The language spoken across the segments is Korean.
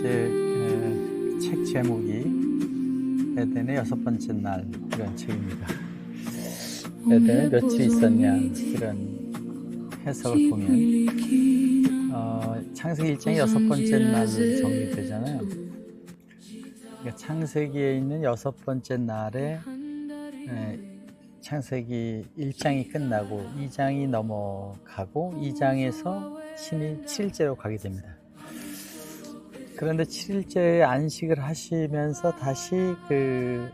이제 책 제목이 에덴의 6번째 날 이런 책입니다. 에덴에 며칠 있었냐 이런 해석을 보면 창세기 1장이 6번째 날로 정리되잖아요. 그러니까 창세기에 있는 6번째 날에 창세기 1장이 끝나고 2장이 넘어가고 2장에서 신이 7일째로 가게 됩니다. 그런데 7일째에 안식을 하시면서 다시 그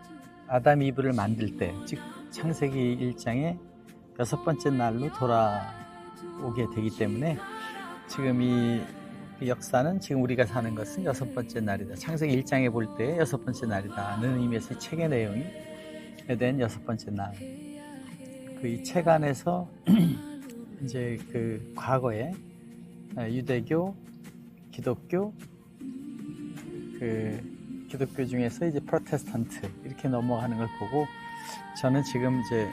아담 이브를 만들 때, 즉 창세기 1장의 6번째 날로 돌아오게 되기 때문에 지금 이 역사는 지금 우리가 사는 것은 6번째 날이다. 창세기 1장에 볼 때 6번째 날이다는 의미에서 이 책의 내용이 에덴 6번째 날. 그 이 책 안에서 이제 그 과거에 유대교, 기독교, 기독교 중에서 이제 프로테스탄트 이렇게 넘어가는 걸 보고 저는 지금 이제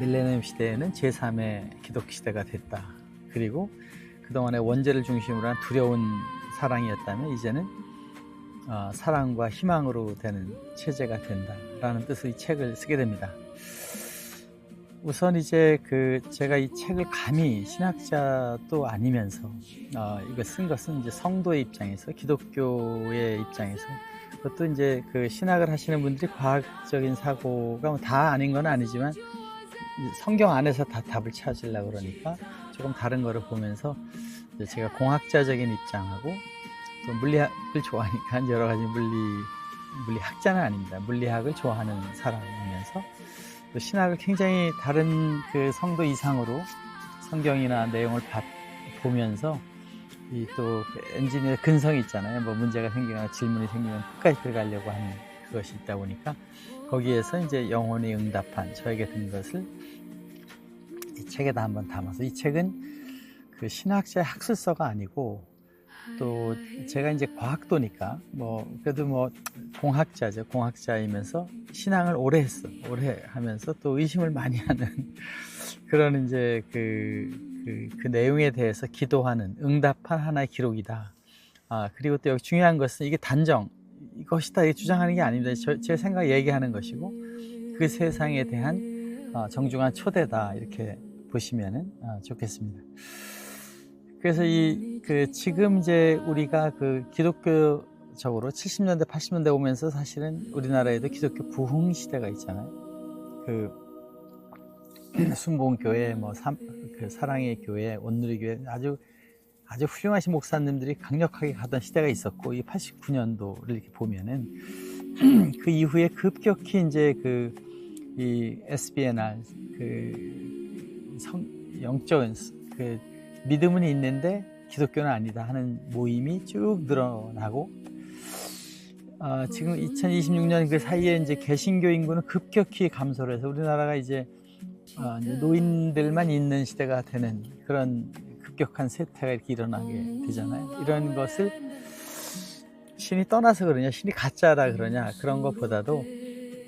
밀레니엄 시대에는 제3의 기독 시대가 됐다. 그리고 그동안의 원죄를 중심으로 한 두려운 사랑이었다면 이제는 사랑과 희망으로 되는 체제가 된다라는 뜻의 이 책을 쓰게 됩니다. 우선 이제 제가 이 책을 감히 신학자도 아니면서 이거 쓴 것은 이제 성도의 입장에서, 기독교의 입장에서, 그것도 이제 그 신학을 하시는 분들이 과학적인 사고가 다 아닌 건 아니지만 성경 안에서 다 답을 찾으려고 그러니까 조금 다른 거를 보면서 이제 제가 공학자적인 입장하고 또 물리학을 좋아하니까 여러 가지 물리학자는 아닙니다. 물리학을 좋아하는 사람이면서 또 신학을 굉장히 다른 그 성도 이상으로 성경이나 내용을 보면서 이 또 엔지니어의 근성이 있잖아요. 뭐 문제가 생기거나 질문이 생기면 끝까지 들어가려고 하는 그것이 있다 보니까 거기에서 이제 영혼이 응답한 저에게 든 것을 이 책에다 한번 담아서, 이 책은 그 신학자의 학술서가 아니고 또 제가 이제 과학도니까 그래도 공학자죠. 공학자이면서 신앙을 오래 하면서 또 의심을 많이 하는 그런 이제 그 내용에 대해서 기도하는, 응답한 하나의 기록이다. 그리고 또 여기 중요한 것은 이게 단정, 이것이다 이렇게 주장하는 게 아닙니다. 제 생각 얘기하는 것이고 그 세상에 대한 정중한 초대다, 이렇게 보시면은 좋겠습니다. 그래서 지금 이제 우리가 기독교적으로 70년대, 80년대 오면서 사실은 우리나라에도 기독교 부흥 시대가 있잖아요. 순복음교회, 사랑의 교회, 온누리 교회, 아주 훌륭하신 목사님들이 강력하게 가던 시대가 있었고, 이 89년도를 이렇게 보면은 그 이후에 급격히 이제 이 SBNR, 영적인 믿음은 있는데 기독교는 아니다 하는 모임이 쭉 늘어나고, 지금 2026년 그 사이에 이제 개신교 인구는 급격히 감소를 해서 우리나라가 이제 노인들만 있는 시대가 되는 그런 급격한 세태가 이렇게 일어나게 되잖아요. 이런 것을 신이 떠나서 그러냐, 신이 가짜라 그러냐, 그런 것보다도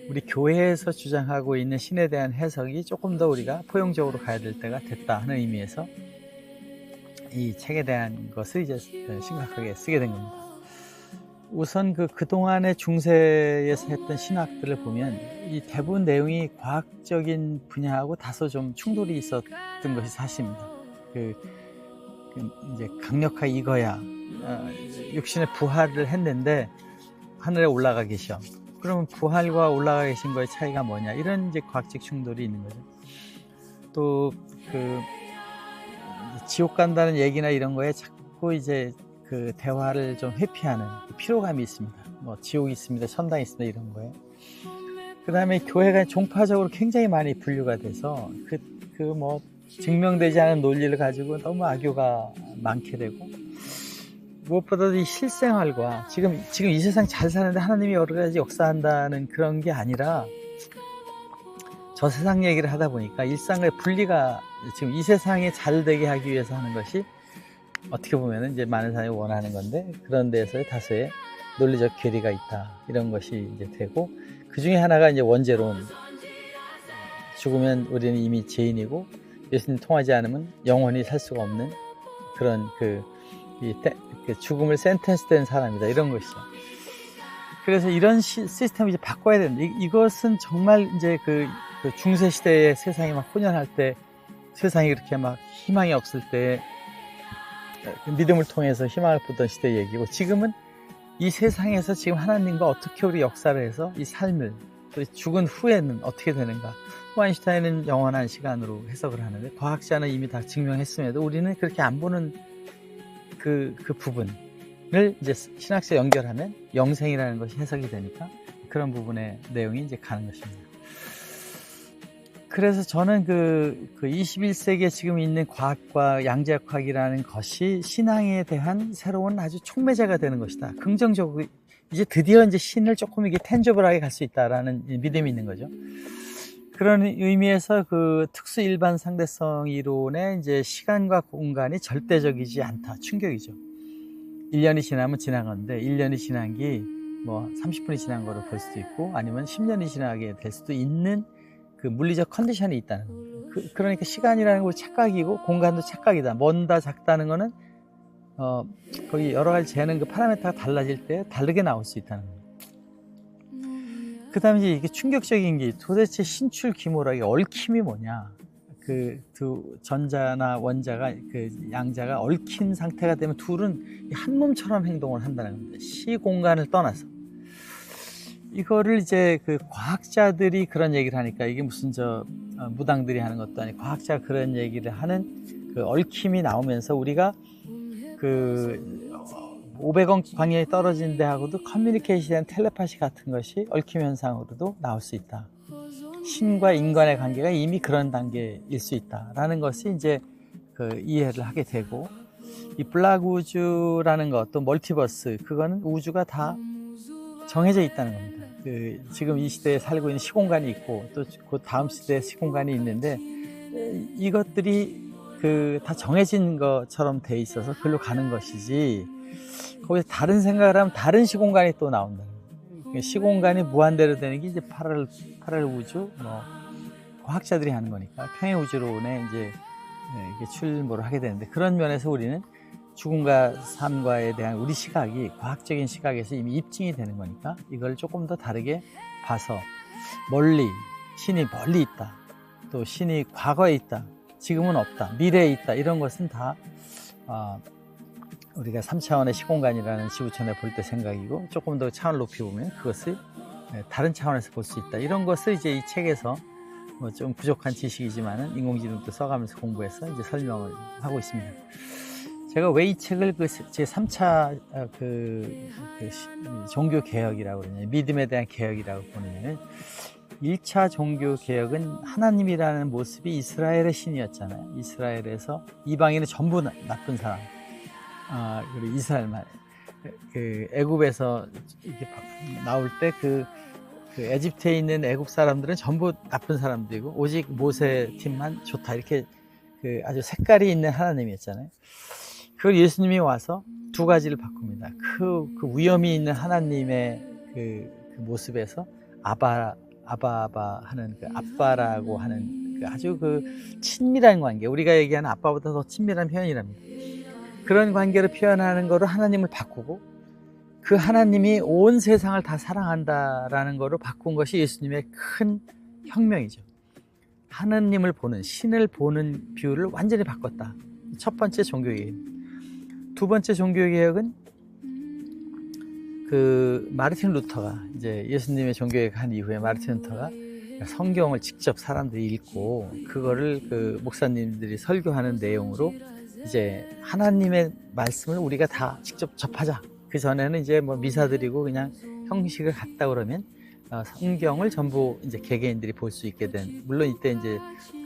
우리 교회에서 주장하고 있는 신에 대한 해석이 조금 더 우리가 포용적으로 가야 될 때가 됐다 하는 의미에서 이 책에 대한 것을 이제 심각하게 쓰게 된 겁니다. 우선 그동안의 중세에서 했던 신학들을 보면 이 대부분 내용이 과학적인 분야하고 다소 좀 충돌이 있었던 것이 사실입니다. 이제 강력하게 이거야, 육신의 부활을 했는데 하늘에 올라가 계셔. 그러면 부활과 올라가 계신 거의 차이가 뭐냐, 이런 이제 과학적 충돌이 있는 거죠. 또 지옥 간다는 얘기나 이런 거에 자꾸 이제 대화를 좀 회피하는 피로감이 있습니다. 지옥이 있습니다, 천당이 있습니다, 이런 거에. 그 다음에 교회가 종파적으로 굉장히 많이 분류가 돼서 증명되지 않은 논리를 가지고 너무 악유가 많게 되고, 무엇보다도 이 실생활과 지금 이 세상 잘 사는데 하나님이 여러 가지 역사한다는 그런 게 아니라 저 세상 얘기를 하다 보니까 일상의 분리가, 지금 이 세상에 잘 되게 하기 위해서 하는 것이 어떻게 보면 이제 많은 사람이 원하는 건데, 그런 데에서의 다소의 논리적 괴리가 있다, 이런 것이 이제 되고, 그 중에 하나가 이제 원죄론. 죽으면 우리는 이미 죄인이고 예수님 통하지 않으면 영원히 살 수가 없는 그런 그 죽음을 센텐스된 사람이다 이런 것이죠. 그래서 이런 시스템을 이제 바꿔야 되는데 이것은 정말 이제 그 중세 시대의 세상이 막 혼연할 때 세상이 그렇게 막 희망이 없을 때 믿음을 통해서 희망을 보던 시대 얘기고 지금은 이 세상에서 지금 하나님과 어떻게 우리 역사를 해서 이 삶을 또 죽은 후에는 어떻게 되는가. 아인슈타인은 영원한 시간으로 해석을 하는데 과학자는 이미 다 증명했음에도 우리는 그렇게 안 보는 그 부분을 이제 신학과 연결하면 영생이라는 것이 해석이 되니까 그런 부분의 내용이 이제 가는 것입니다. 그래서 저는 그 21세기에 지금 있는 과학과 양자역학이라는 것이 신앙에 대한 새로운 아주 촉매제가 되는 것이다. 긍정적으로 이제 드디어 이제 신을 조금 이게 텐저블하게 갈 수 있다라는 믿음이 있는 거죠. 그런 의미에서 그 특수 일반 상대성 이론의 이제 시간과 공간이 절대적이지 않다. 충격이죠. 1년이 지나면 지난 건데 1년이 지난 게 뭐 30분이 지난 거로 볼 수도 있고 아니면 10년이 지나게 될 수도 있는 그 물리적 컨디션이 있다는 겁니다. 그러니까 시간이라는 건 착각이고 공간도 착각이다. 먼다 작다는 거는 거기 여러 가지 재는 그 파라미터가 달라질 때 다르게 나올 수 있다는 겁니다. 그 다음에 이제 이게 충격적인 게 도대체 신출 귀몰하게 얽힘이 뭐냐. 그 두 전자나 원자가 그 양자가 얽힌 상태가 되면 둘은 한 몸처럼 행동을 한다는 겁니다. 시 공간을 떠나서. 이거를 이제 그 과학자들이 그런 얘기를 하니까 이게 무슨 무당들이 하는 것도 아니고 과학자가 그런 얘기를 하는 그 얽힘이 나오면서 우리가 그 500억 광년이 떨어진 데하고도 커뮤니케이션, 텔레파시 같은 것이 얽힘 현상으로도 나올 수 있다. 신과 인간의 관계가 이미 그런 단계일 수 있다라는 것이 이제 그 이해를 하게 되고 이 블락 우주라는 것, 또 멀티버스, 그거는 우주가 다 정해져 있다는 겁니다. 지금 이 시대에 살고 있는 시공간이 있고 또 그 다음 시대에 시공간이 있는데 이것들이 다 정해진 것처럼 돼 있어서 그걸로 가는 것이지 거기서 다른 생각을 하면 다른 시공간이 또 나온다. 시공간이 무한대로 되는 게 이제 파랄 우주, 과학자들이 하는 거니까 평행 우주론에 이제 이게 출몰을 하게 되는데 그런 면에서 우리는 죽음과 삶과에 대한 우리 시각이 과학적인 시각에서 이미 입증이 되는 거니까 이걸 조금 더 다르게 봐서 신이 멀리 있다. 또 신이 과거에 있다. 지금은 없다. 미래에 있다. 이런 것은 다 우리가 3차원의 시공간이라는 지구촌에 볼 때 생각이고 조금 더 차원을 높이 보면 그것을 다른 차원에서 볼 수 있다. 이런 것을 이제 이 책에서 좀 부족한 지식이지만은 인공지능도 써가면서 공부해서 이제 설명을 하고 있습니다. 제가 왜 이 책을 제 3차 종교 개혁이라고 그러냐, 믿음에 대한 개혁이라고 보느냐면 1차 종교 개혁은 하나님이라는 모습이 이스라엘의 신이었잖아요. 이스라엘에서 이방인은 전부 나쁜 사람. 그리고 이스라엘만 애굽에서 이렇게 나올 때 에집트에 있는 애굽 사람들은 전부 나쁜 사람들이고 오직 모세 팀만 좋다 이렇게 아주 색깔이 있는 하나님이었잖아요. 그걸 예수님이 와서 두 가지를 바꿉니다. 그 위엄이 있는 하나님의 그 모습에서 아바 하는 아빠라고 하는 아주 친밀한 관계, 우리가 얘기하는 아빠보다 더 친밀한 표현이랍니다. 그런 관계를 표현하는 거로 하나님을 바꾸고 그 하나님이 온 세상을 다 사랑한다라는 거로 바꾼 것이 예수님의 큰 혁명이죠. 하나님을 보는, 신을 보는 뷰를 완전히 바꿨다. 첫 번째 종교개혁. 두 번째 종교개혁은 마르틴 루터가 이제 예수님의 종교개혁 한 이후에 마르틴 루터가 성경을 직접 사람들이 읽고 그거를 목사님들이 설교하는 내용으로 이제 하나님의 말씀을 우리가 다 직접 접하자. 그 전에는 이제 미사 드리고 그냥 형식을 갖다 그러면 성경을 전부 이제 개개인들이 볼 수 있게 된, 물론 이때 이제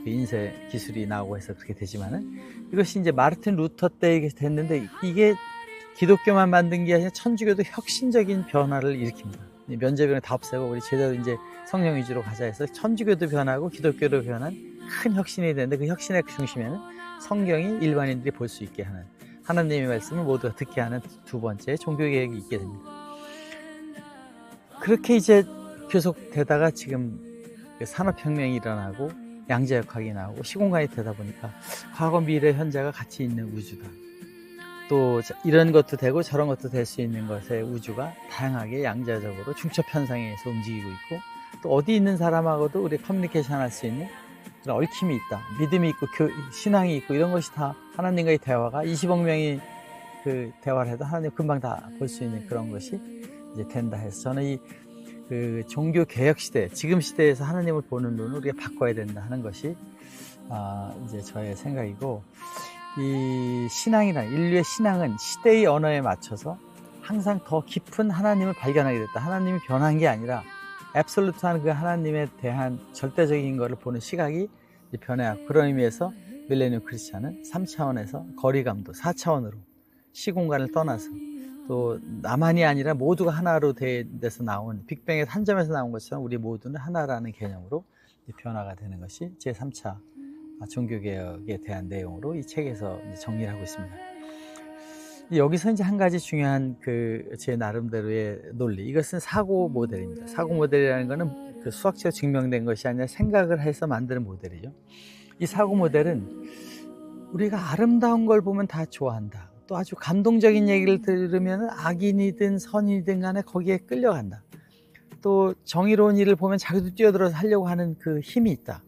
인쇄 기술이 나오고 해서 그렇게 되지만은 이것이 이제 마르틴 루터 때 됐는데 이게 기독교만 만든 게 아니라 천주교도 혁신적인 변화를 일으킵니다. 면제병을 다 없애고 우리 제대로 이제 성령 위주로 가자 해서 천주교도 변하고 기독교도 변한 큰 혁신이 되는데 그 혁신의 중심에는 성경이 일반인들이 볼 수 있게 하는, 하나님의 말씀을 모두가 듣게 하는 두 번째 종교개혁이 있게 됩니다. 그렇게 이제 계속 되다가 지금 산업혁명이 일어나고 양자역학이 나오고 시공간이 되다 보니까 과거, 미래, 현재가 같이 있는 우주다. 또 이런 것도 되고 저런 것도 될 수 있는 것의 우주가 다양하게 양자적으로 중첩 현상에서 움직이고 있고, 또 어디 있는 사람하고도 우리 커뮤니케이션 할 수 있는 그런 얽힘이 있다. 믿음이 있고 신앙이 있고 이런 것이 다 하나님과의 대화가 20억 명이 그 대화를 해도 하나님 금방 다 볼 수 있는 그런 것이 이제 된다 해서, 저는 이 그 종교 개혁 시대, 지금 시대에서 하나님을 보는 눈을 우리가 바꿔야 된다 하는 것이 이제 저의 생각이고, 이 신앙이란, 인류의 신앙은 시대의 언어에 맞춰서 항상 더 깊은 하나님을 발견하게 됐다. 하나님이 변한 게 아니라 앱솔루트한 그 하나님에 대한 절대적인 것을 보는 시각이 변해왔고, 그런 의미에서 밀레니엄 크리스찬은 3차원에서 거리감도 4차원으로 시공간을 떠나서, 또 나만이 아니라 모두가 하나로 돼서 나온, 빅뱅에서 한 점에서 나온 것처럼 우리 모두는 하나라는 개념으로 변화가 되는 것이 제3차 종교개혁에 대한 내용으로 이 책에서 정리를 하고 있습니다. 여기서 이제 한 가지 중요한 제 나름대로의 논리, 이것은 사고 모델입니다. 사고 모델이라는 것은 그 수학적으로 증명된 것이 아니라 생각을 해서 만드는 모델이죠. 이 사고 모델은 우리가 아름다운 걸 보면 다 좋아한다. 또 아주 감동적인 얘기를 들으면 악인이든 선이든 간에 거기에 끌려간다. 또 정의로운 일을 보면 자기도 뛰어들어서 하려고 하는 그 힘이 있다.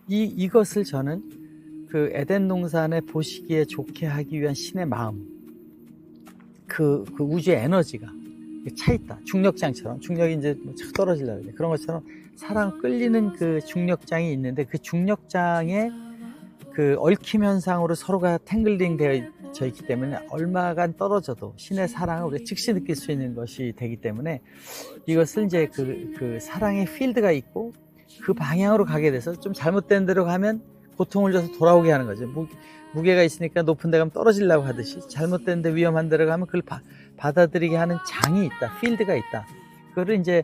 이것을 저는 그 에덴 동산에 보시기에 좋게 하기 위한 신의 마음, 그 우주의 에너지가 차 있다. 중력장처럼, 중력이 이제 착 떨어지려고 그래. 그런 것처럼 사람 끌리는 그 중력장이 있는데, 그 중력장에 그 얽힘 현상으로 서로가 탱글링 되어 있기 때문에 얼마간 떨어져도 신의 사랑을 우리가 즉시 느낄 수 있는 것이 되기 때문에, 이것을 이제 그 사랑의 필드가 있고 그 방향으로 가게 돼서 좀 잘못된 데로 가면 고통을 줘서 돌아오게 하는 거죠. 무게가 있으니까 높은 데 가면 떨어지려고 하듯이, 잘못된 데 위험한 데로 가면 그걸 받아들이게 하는 장이 있다. 필드가 있다. 그거를 이제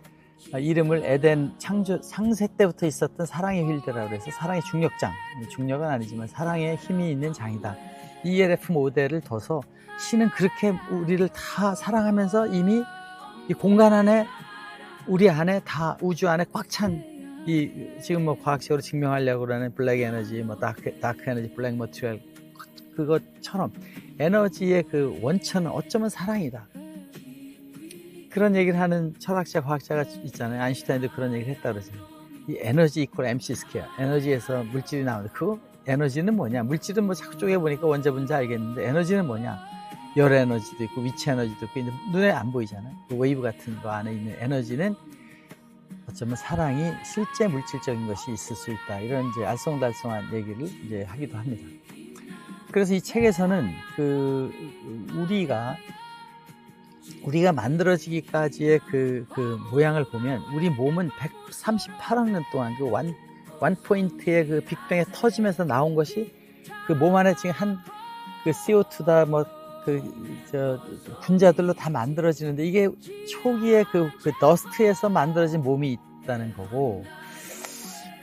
이름을 에덴 상세 때부터 있었던 사랑의 필드라고 해서 사랑의 중력장, 중력은 아니지만 사랑의 힘이 있는 장이다. ELF 모델을 둬서 신은 그렇게 우리를 다 사랑하면서 이미 이 공간 안에, 우리 안에 다, 우주 안에 꽉 찬, 지금 뭐 과학적으로 증명하려고 하는 블랙 에너지, 뭐 다크 에너지, 블랙 머티리얼, 그것처럼 에너지의 그 원천은 어쩌면 사랑이다. 그런 얘기를 하는 철학자, 과학자가 있잖아요. 아인슈타인도 그런 얘기를 했다 그러죠. 이 에너지 이퀄 MC 스퀘어, 에너지에서 물질이 나오는데, 그 에너지는 뭐냐? 물질은 뭐 자꾸 쪼개보니까 원자 분자 알겠는데, 에너지는 뭐냐? 열 에너지도 있고 위치 에너지도 있고, 눈에 안 보이잖아요. 그 웨이브 같은 거 안에 있는 에너지는 어쩌면 사랑이 실제 물질적인 것이 있을 수 있다. 이런 이제 알쏭달쏭한 얘기를 이제 하기도 합니다. 그래서 이 책에서는 우리가 만들어지기까지의 그 모양을 보면, 우리 몸은 138억 년 동안 그 원 포인트의 그 빅뱅에 터지면서 나온 것이 그 몸 안에 지금 그 CO2다 분자들로 다 만들어지는데, 이게 초기에 그 더스트에서 만들어진 몸이 있다는 거고,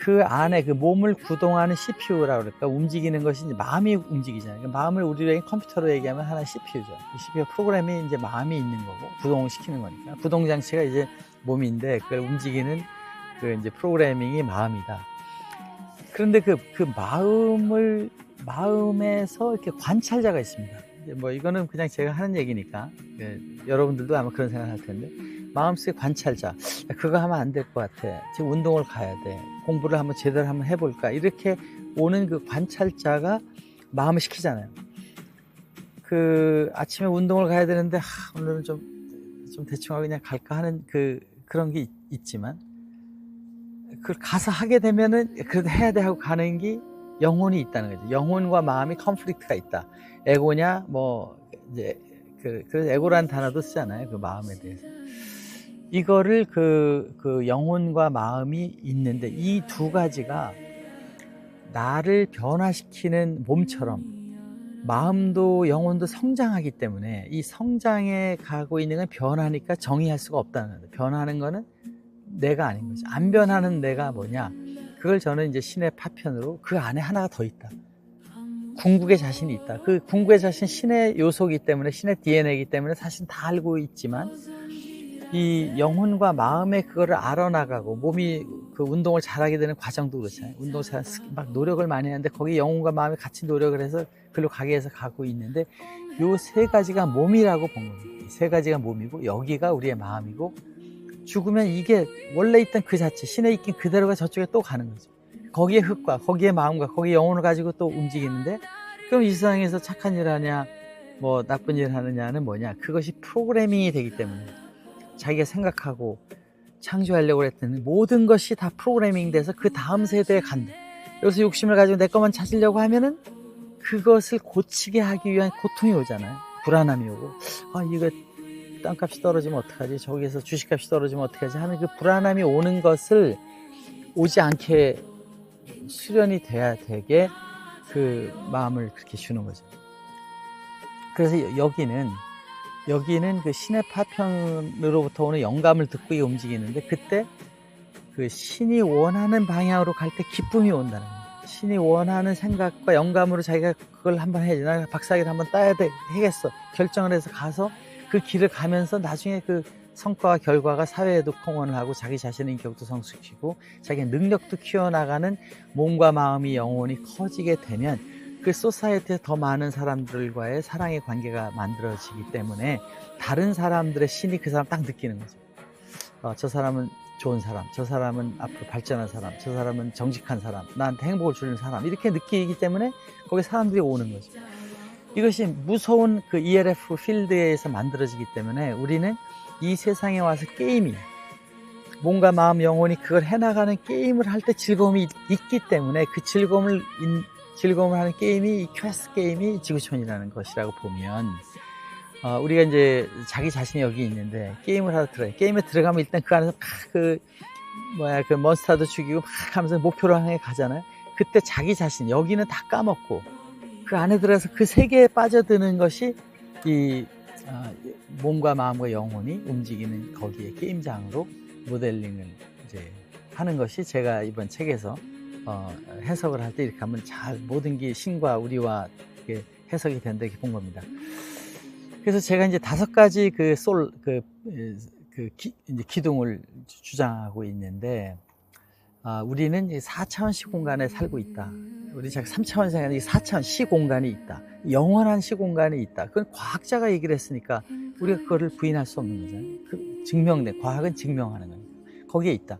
그 안에 그 몸을 구동하는 CPU라고 그럴까, 움직이는 것이 이제 마음이 움직이잖아요. 그러니까 마음을 우리가 컴퓨터로 얘기하면 하나의 CPU죠. 이 CPU 프로그램이 이제 마음이 있는 거고, 구동을 시키는 거니까. 구동 장치가 이제 몸인데, 그걸 움직이는 그 이제 프로그래밍이 마음이다. 그런데 그 마음에서 이렇게 관찰자가 있습니다. 뭐 이거는 그냥 제가 하는 얘기니까 여러분들도 아마 그런 생각을 할 텐데, 마음속에 관찰자, 그거 하면 안 될 것 같아, 지금 운동을 가야 돼, 공부를 한번 제대로 한번 해볼까, 이렇게 오는 그 관찰자가 마음을 시키잖아요. 그 아침에 운동을 가야 되는데 오늘은 좀 대충 하고 그냥 갈까 하는 그런 게 있지만, 그걸 가서 하게 되면은 그래도 해야 돼 하고 가는 게 영혼이 있다는 거죠. 영혼과 마음이 컨플릭트가 있다. 에고냐, 뭐 이제 그래서 에고라는 단어도 쓰잖아요. 그 마음에 대해서. 이거를 그 영혼과 마음이 있는데, 이 두 가지가 나를 변화시키는 몸처럼 마음도 영혼도 성장하기 때문에, 이 성장에 가고 있는 건 변하니까 정의할 수가 없다는 거예요. 변하는 거는 내가 아닌 거죠. 안 변하는 내가 뭐냐? 그걸 저는 이제 신의 파편으로 그 안에 하나가 더 있다. 궁극의 자신이 있다. 그 궁극의 자신, 신의 요소이기 때문에, 신의 DNA이기 때문에 사실 다 알고 있지만, 이 영혼과 마음의 그거를 알아나가고 몸이 그 운동을 잘하게 되는 과정도 그렇잖아요. 운동 잘 막 노력을 많이 하는데 거기 영혼과 마음이 같이 노력을 해서 글로 가게 해서 가고 있는데 요 세 가지가 몸이라고 본 겁니다. 이 세 가지가 몸이고 여기가 우리의 마음이고 죽으면 이게 원래 있던 그 자체 신에 있긴 그대로가 저쪽에 또 가는 거죠. 거기에 흙과 거기에 마음과 거기에 영혼을 가지고 또 움직이는데 그럼 이 세상에서 착한 일 하냐 뭐 나쁜 일 하느냐는 뭐냐 그것이 프로그래밍이 되기 때문에 자기가 생각하고 창조하려고 했던 모든 것이 다 프로그래밍 돼서 그 다음 세대에 간다. 여기서 욕심을 가지고 내 것만 찾으려고 하면은 그것을 고치게 하기 위한 고통이 오잖아요. 불안함이 오고 이거 땅값이 떨어지면 어떡하지 저기서 주식값이 떨어지면 어떡하지 하는 그 불안함이 오는 것을 오지 않게 수련이 돼야 되게 그 마음을 그렇게 주는 거죠. 그래서 여기는 그 신의 파편으로부터 오는 영감을 듣고 움직이는데 그때 그 신이 원하는 방향으로 갈 때 기쁨이 온다는 거예요. 신이 원하는 생각과 영감으로 자기가 그걸 한번 해야지. 나 박사학위를 한번 따야 되겠어. 결정을 해서 가서 그 길을 가면서 나중에 그 성과와 결과가 사회에도 공헌을 하고 자기 자신의 인격도 성숙시키고 자기의 능력도 키워나가는 몸과 마음이 영혼이 커지게 되면 그 소사이어티에 더 많은 사람들과의 사랑의 관계가 만들어지기 때문에 다른 사람들의 신이 그 사람 딱 느끼는 거죠. 저 사람은 좋은 사람, 저 사람은 앞으로 발전한 사람, 저 사람은 정직한 사람, 나한테 행복을 주는 사람 이렇게 느끼기 때문에 거기 사람들이 오는 거죠. 이것이 무서운 그 ELF 필드에서 만들어지기 때문에 우리는 이 세상에 와서 게임이 몸과 마음, 영혼이 그걸 해나가는 게임을 할 때 즐거움이 있기 때문에 그 즐거움을 하는 게임이 이 퀘스트 게임이 지구촌이라는 것이라고 보면 우리가 이제 자기 자신이 여기 있는데 게임을 하러 들어가요. 게임에 들어가면 일단 그 안에서 그 몬스터도 죽이고 막 하면서 목표를 향해 가잖아요. 그때 자기 자신 여기는 다 까먹고 그 안에 들어가서 그 세계에 빠져드는 것이 이 몸과 마음과 영혼이 움직이는 거기에 게임장으로 모델링을 이제 하는 것이 제가 이번 책에서 해석을 할 때 이렇게 하면 잘 모든 게 신과 우리와 이렇게 해석이 된다 이렇게 본 겁니다. 그래서 제가 이제 5가지 이제 기둥을 주장하고 있는데 우리는 4차원 시공간에 살고 있다. 우리 자꾸 3차원 생각하는 4차원 시공간이 있다. 영원한 시공간이 있다. 그건 과학자가 얘기를 했으니까 우리가 그거를 부인할 수 없는 거잖아요. 증명된 과학은 증명하는 거예요. 거기에 있다.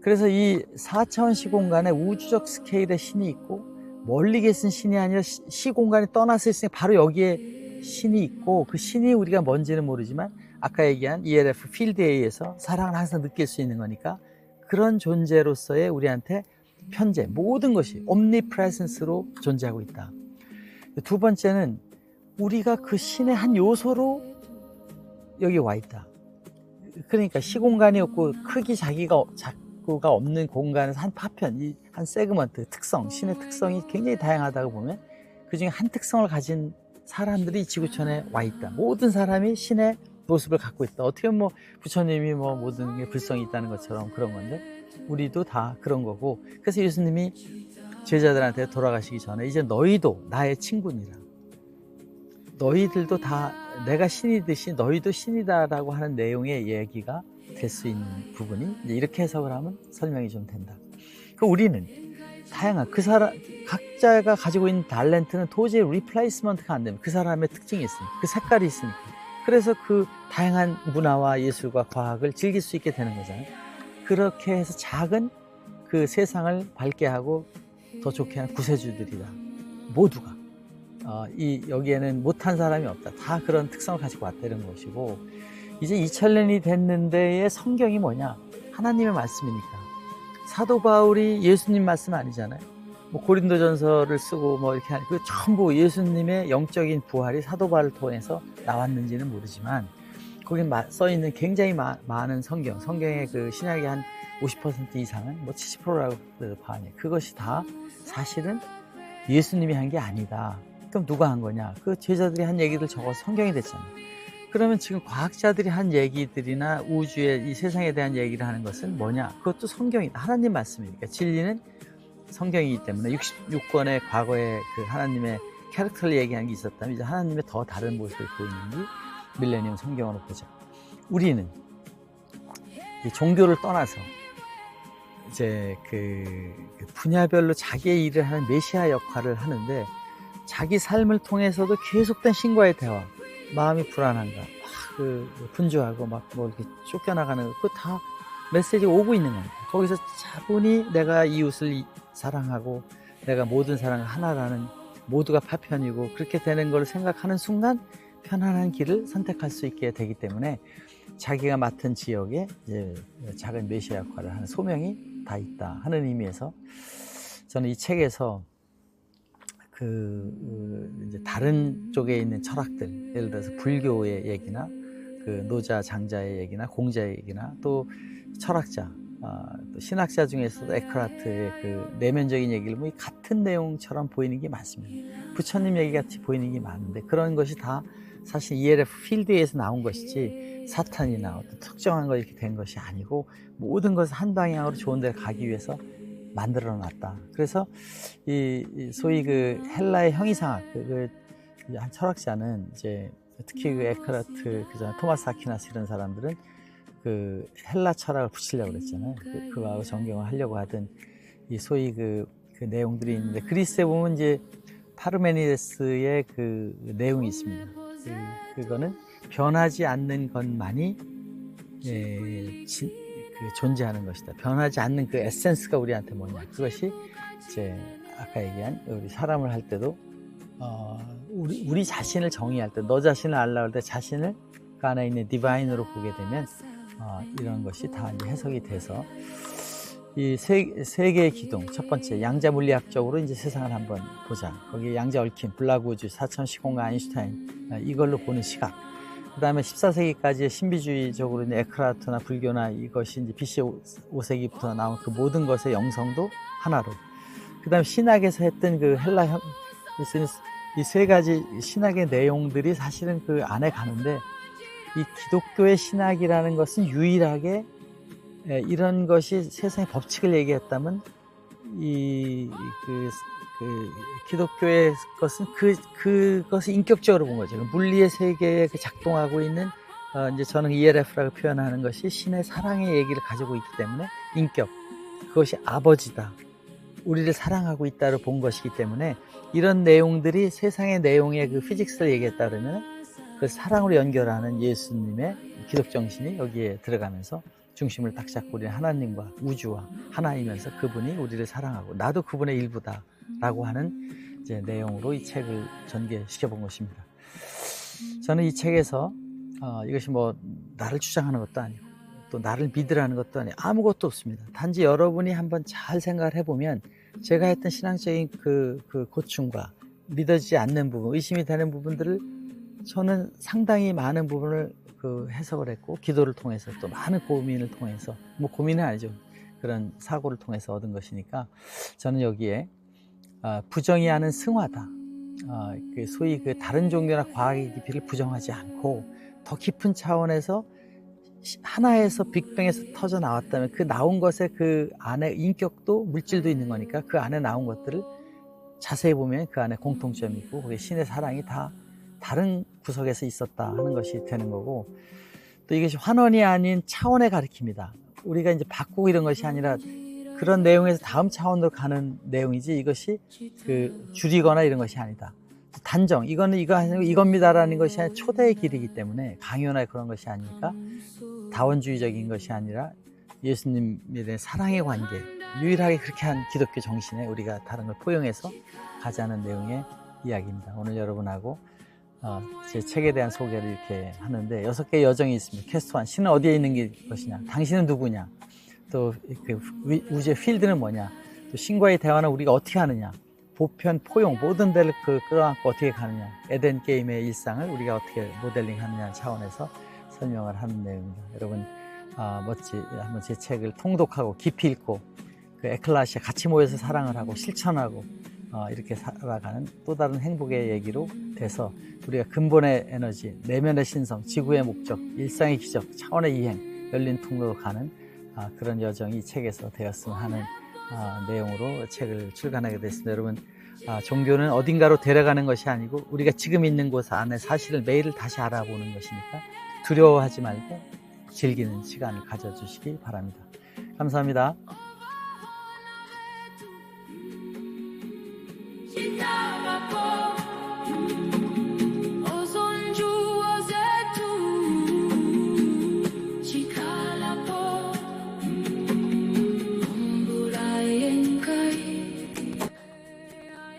그래서 이 4차원 시공간에 우주적 스케일의 신이 있고 멀리 계신 신이 아니라 시공간이 떠나서 있으니 바로 여기에 신이 있고 그 신이 우리가 뭔지는 모르지만 아까 얘기한 ELF 필드에 의해서 사랑을 항상 느낄 수 있는 거니까 그런 존재로서의 우리한테 편재 모든 것이 omnipresence로 존재하고 있다. 2번째는 우리가 그 신의 한 요소로 여기 와 있다. 그러니까 시공간이 없고 크기 작구가 없는 공간에서 한 파편, 한 세그먼트, 특성, 신의 특성이 굉장히 다양하다고 보면 그중에 한 특성을 가진 사람들이 지구촌에 와 있다. 모든 사람이 신의 모습을 갖고 있다. 어떻게 보면 부처님이 모든 게 불성이 있다는 것처럼 그런 건데 우리도 다 그런 거고 그래서 예수님이 제자들한테 돌아가시기 전에 이제 너희도 나의 친구니라. 너희들도 다 내가 신이듯이 너희도 신이다라고 하는 내용의 얘기가 될 수 있는 부분이 이제 이렇게 해석을 하면 설명이 좀 된다. 그 우리는 다양한 그 사람 각자가 가지고 있는 탤런트는 도저히 리플레이스먼트가 안 되면 그 사람의 특징이 있으니까 그 색깔이 있으니까 그래서 그 다양한 문화와 예술과 과학을 즐길 수 있게 되는 거잖아요. 그렇게 해서 작은 그 세상을 밝게 하고 더 좋게 하는 구세주들이다. 모두가 여기에는 못한 사람이 없다. 다 그런 특성을 가지고 왔다 이런 것이고 이제 2000년이 됐는데의 성경이 뭐냐? 하나님의 말씀이니까. 사도 바울이 예수님 말씀 아니잖아요. 고린도전서를 쓰고 이렇게 하는 그 전부 예수님의 영적인 부활이 사도 바울을 통해서 나왔는지는 모르지만 거기 써 있는 굉장히 많은 성경의 그 신약의 한 50% 이상은 70%라고 봐야 그것이 다 사실은 예수님이 한 게 아니다. 그럼 누가 한 거냐? 그 제자들이 한 얘기들 적어서 성경이 됐잖아요. 그러면 지금 과학자들이 한 얘기들이나 우주의 이 세상에 대한 얘기를 하는 것은 뭐냐? 그것도 성경이다. 하나님 말씀이니까. 진리는 성경이기 때문에 66권의 과거에 그 하나님의 캐릭터를 얘기하는 게 있었다면 이제 하나님의 더 다른 모습을 보이는지 밀레니엄 성경으로 보자. 우리는 이 종교를 떠나서 이제 그 분야별로 자기의 일을 하는 메시아 역할을 하는데, 자기 삶을 통해서도 계속된 신과의 대화, 마음이 불안한가, 막 분주하고 막 뭐 이렇게 쫓겨나가는 거, 그거 다 메시지가 오고 있는 겁니다. 거기서 차분히 내가 이웃을 사랑하고 내가 모든 사람을 하나라는, 모두가 파편이고 그렇게 되는 걸 생각하는 순간 편안한 길을 선택할 수 있게 되기 때문에, 자기가 맡은 지역에 이제 작은 메시아 역할을 하는 소명이 다 있다 하는 의미에서, 저는 이 책에서 이제 다른 쪽에 있는 철학들, 예를 들어서 불교의 얘기나 노자 장자의 얘기나 공자의 얘기나 또 철학자, 또 신학자 중에서도 에크하트의 내면적인 얘기를 뭐 같은 내용처럼 보이는 게 많습니다. 부처님 얘기 같이 보이는 게 많은데, 그런 것이 다 사실 ELF 필드에서 나온 것이지 사탄이나 어떤 특정한 거 이렇게 된 것이 아니고, 모든 것을 한 방향으로 좋은 데 가기 위해서 만들어 놨다. 그래서 소위 헬라의 형이상학, 한 철학자는 이제 특히 에크하트, 그전에 토마스 아퀴나스 이런 사람들은 헬라 철학을 붙이려고 그랬잖아요. 그거하고 정경을 하려고 하던 이 소위 그 내용들이 있는데, 그리스에 보면 이제 파르메니데스의 내용이 있습니다. 그거는 변하지 않는 것만이 존재하는 것이다. 변하지 않는 그 에센스가 우리한테 뭐냐. 그것이 이제 아까 얘기한 우리 사람을 할 때도 우리 자신을 정의할 때, 너 자신을 알라 할 때 자신을 그 안에 있는 디바인으로 보게 되면 이런 것이 다 이제 해석이 돼서, 이 세 개의 기둥, 첫 번째 양자 물리학적으로 이제 세상을 한번 보자. 거기에 양자 얽힘, 블락 우주, 사천 시공간 아인슈타인, 이걸로 보는 시각. 그 다음에 14세기까지의 신비주의적으로 이제 에크하트나 불교나 이것이 이제 BC 5세기부터 나온 그 모든 것의 영성도 하나로. 그 다음에 신학에서 했던 헬라 이 세 가지 신학의 내용들이 사실은 안에 가는데, 이 기독교의 신학이라는 것은 유일하게 이런 것이 세상의 법칙을 얘기했다면, 기독교의 것은 그것을 인격적으로 본 거죠. 물리의 세계에 작동하고 있는, 이제 저는 ELF라고 표현하는 것이 신의 사랑의 얘기를 가지고 있기 때문에, 인격, 그것이 아버지다, 우리를 사랑하고 있다를 본 것이기 때문에, 이런 내용들이 세상의 내용의 피직스를 얘기했다 그러면 그 사랑으로 연결하는 예수님의 기독 정신이 여기에 들어가면서 중심을 딱 잡고 우리 하나님과 우주와 하나이면서 그분이 우리를 사랑하고 나도 그분의 일부다 라고 하는 이제 내용으로 이 책을 전개시켜 본 것입니다. 저는 이 책에서 이것이 뭐 나를 주장하는 것도 아니고 또 나를 믿으라는 것도 아니고 아무것도 없습니다. 단지 여러분이 한번 잘 생각을 해보면, 제가 했던 신앙적인 고충과 믿어지지 않는 부분, 의심이 되는 부분들을 저는 상당히 많은 부분을 해석을 했고, 기도를 통해서 또 많은 고민을 통해서, 뭐 고민은 아니죠, 그런 사고를 통해서 얻은 것이니까, 저는 여기에 부정이 하는 승화다, 소위 다른 종교나 과학의 깊이를 부정하지 않고 더 깊은 차원에서 하나에서 빅뱅에서 터져 나왔다면 그 나온 것에 그 안에 인격도 물질도 있는 거니까, 그 안에 나온 것들을 자세히 보면 그 안에 공통점이 있고 거기에 신의 사랑이 다 다른 구석에서 있었다 하는 것이 되는 거고, 또 이것이 환원이 아닌 차원의 가르침이다. 우리가 이제 바꾸고 이런 것이 아니라 그런 내용에서 다음 차원으로 가는 내용이지, 이것이 줄이거나 이런 것이 아니다. 단정, 이거는 이겁니다라는 것이 아니라 초대의 길이기 때문에, 강요나 그런 것이 아니니까 다원주의적인 것이 아니라 예수님에 대한 사랑의 관계, 유일하게 그렇게 한 기독교 정신에 우리가 다른 걸 포용해서 가자는 내용의 이야기입니다. 오늘 여러분하고 제 책에 대한 소개를 이렇게 하는데, 6개의 여정이 있습니다. 퀘스트 1, 신은 어디에 있는 것이냐, 당신은 누구냐, 또 우주의 필드는 뭐냐, 또 신과의 대화는 우리가 어떻게 하느냐, 보편, 포용, 모든 데를 끌어안고 어떻게 가느냐, 에덴 게임의 일상을 우리가 어떻게 모델링 하느냐 차원에서 설명을 하는 내용입니다. 여러분 한번 제 책을 통독하고 깊이 읽고 에클라시아 같이 모여서 사랑을 하고 실천하고 이렇게 살아가는 또 다른 행복의 얘기로 돼서, 우리가 근본의 에너지, 내면의 신성, 지구의 목적, 일상의 기적, 차원의 이행, 열린 통로로 가는 그런 여정이 이 책에서 되었으면 하는 내용으로 책을 출간하게 됐습니다. 여러분, 종교는 어딘가로 데려가는 것이 아니고 우리가 지금 있는 곳 안에 사실을 매일 다시 알아보는 것이니까 두려워하지 말고 즐기는 시간을 가져주시기 바랍니다. 감사합니다.